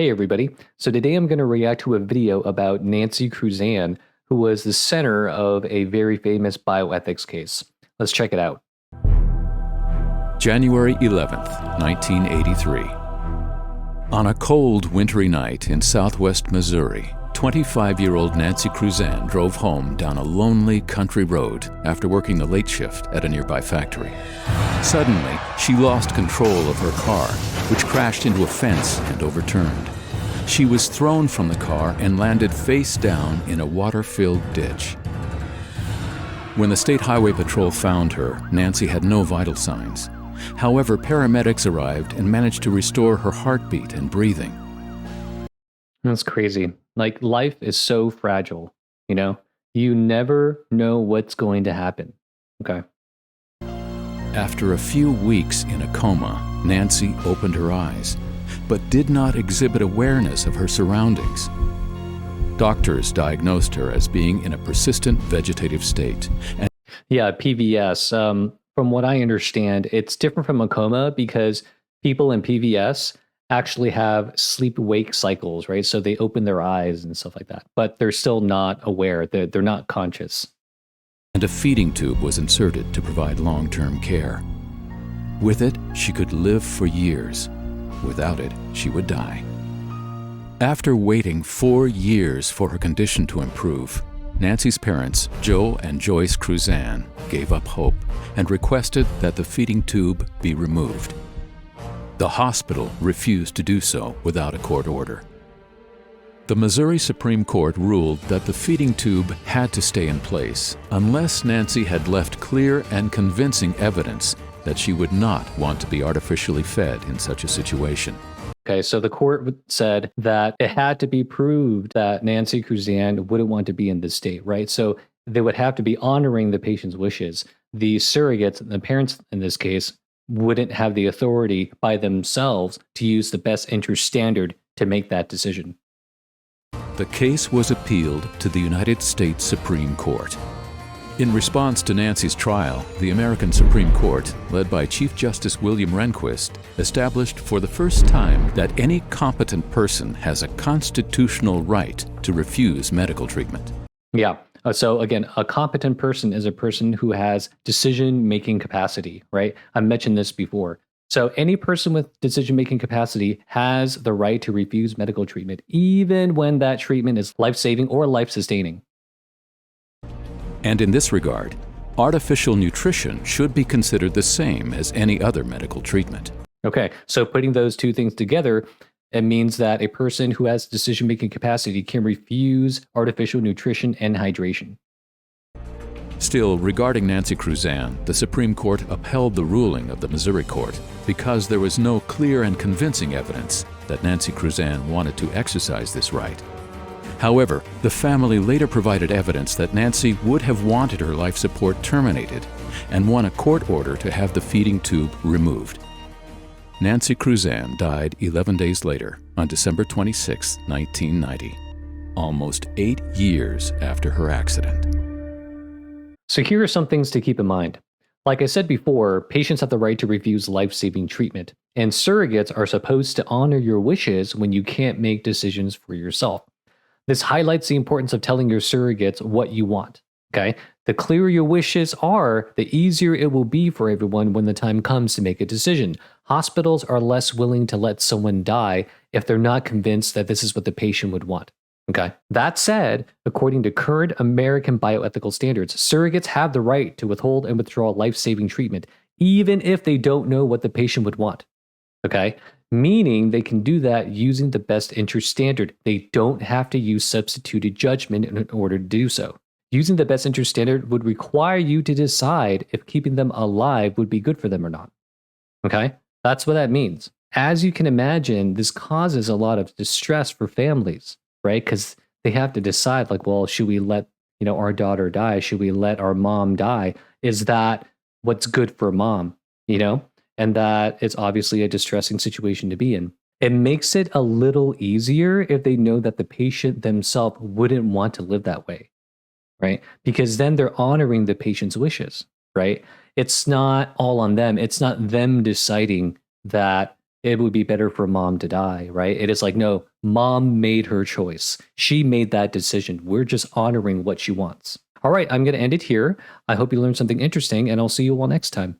Hey everybody. So today I'm going to react to a video about Nancy Cruzan, who was the center of a very famous bioethics case. Let's check it out. January 11th, 1983. On a cold, wintry night in southwest Missouri, 25-year-old Nancy Cruzan drove home down a lonely country road after working the late shift at a nearby factory. Suddenly, she lost control of her car, which crashed into a fence and overturned. She was thrown from the car and landed face down in a water-filled ditch. When the State Highway Patrol found her, Nancy had no vital signs. However, paramedics arrived and managed to restore her heartbeat and breathing. That's crazy. Like, life is so fragile, you know? You never know what's going to happen. Okay. After a few weeks in a coma, Nancy opened her eyes, but did not exhibit awareness of her surroundings. Doctors diagnosed her as being in a persistent vegetative state. Yeah, PVS. From what I understand, it's different from a coma because people in PVS actually have sleep-wake cycles, right? So they open their eyes and stuff like that, but they're still not aware. They're not conscious. And a feeding tube was inserted to provide long-term care. With it, she could live for years. Without it, she would die. After waiting 4 years for her condition to improve, Nancy's parents, Joe and Joyce Cruzan, gave up hope and requested that the feeding tube be removed. The hospital refused to do so without a court order. The Missouri Supreme Court ruled that the feeding tube had to stay in place unless Nancy had left clear and convincing evidence that she would not want to be artificially fed in such a situation. Okay, so the court said that it had to be proved that Nancy Cruzan wouldn't want to be in this state, right? So they would have to be honoring the patient's wishes. The surrogates, the parents in this case, wouldn't have the authority by themselves to use the best interest standard to make that decision. The case was appealed to the United States Supreme Court. In response to Nancy's trial, the American Supreme Court, led by Chief Justice William Rehnquist, established for the first time that any competent person has a constitutional right to refuse medical treatment. Yeah. So again, a competent person is a person who has decision-making capacity, right? I mentioned this before. So any person with decision-making capacity has the right to refuse medical treatment, even when that treatment is life-saving or life-sustaining. And in this regard, artificial nutrition should be considered the same as any other medical treatment. Okay, so putting those two things together, it means that a person who has decision-making capacity can refuse artificial nutrition and hydration. Still, regarding Nancy Cruzan, the Supreme Court upheld the ruling of the Missouri court because there was no clear and convincing evidence that Nancy Cruzan wanted to exercise this right. However, the family later provided evidence that Nancy would have wanted her life support terminated and won a court order to have the feeding tube removed. Nancy Cruzan died 11 days later, on December 26, 1990, almost 8 years after her accident. So here are some things to keep in mind. Like I said before, patients have the right to refuse life-saving treatment, and surrogates are supposed to honor your wishes when you can't make decisions for yourself. This highlights the importance of telling your surrogates what you want, okay? The clearer your wishes are, the easier it will be for everyone when the time comes to make a decision. Hospitals are less willing to let someone die if they're not convinced that this is what the patient would want, okay? That said, according to current American bioethical standards, surrogates have the right to withhold and withdraw life-saving treatment, even if they don't know what the patient would want, okay? Meaning they can do that using the best interest standard. They don't have to use substituted judgment in order to do so. Using the best interest standard would require you to decide if keeping them alive would be good for them or not. Okay? That's what that means. As you can imagine, this causes a lot of distress for families, right? Because they have to decide, like, well, should we let, our daughter die? Should we let our mom die? Is that what's good for mom, And that it's obviously a distressing situation to be in. It makes it a little easier if they know that the patient themselves wouldn't want to live that way, right? Because then they're honoring the patient's wishes, right? It's not all on them. It's not them deciding that it would be better for mom to die, right? It is like, no, Mom made her choice. She made that decision. We're just honoring what she wants. All right, I'm going to end it here. I hope you learned something interesting, and I'll see you all next time.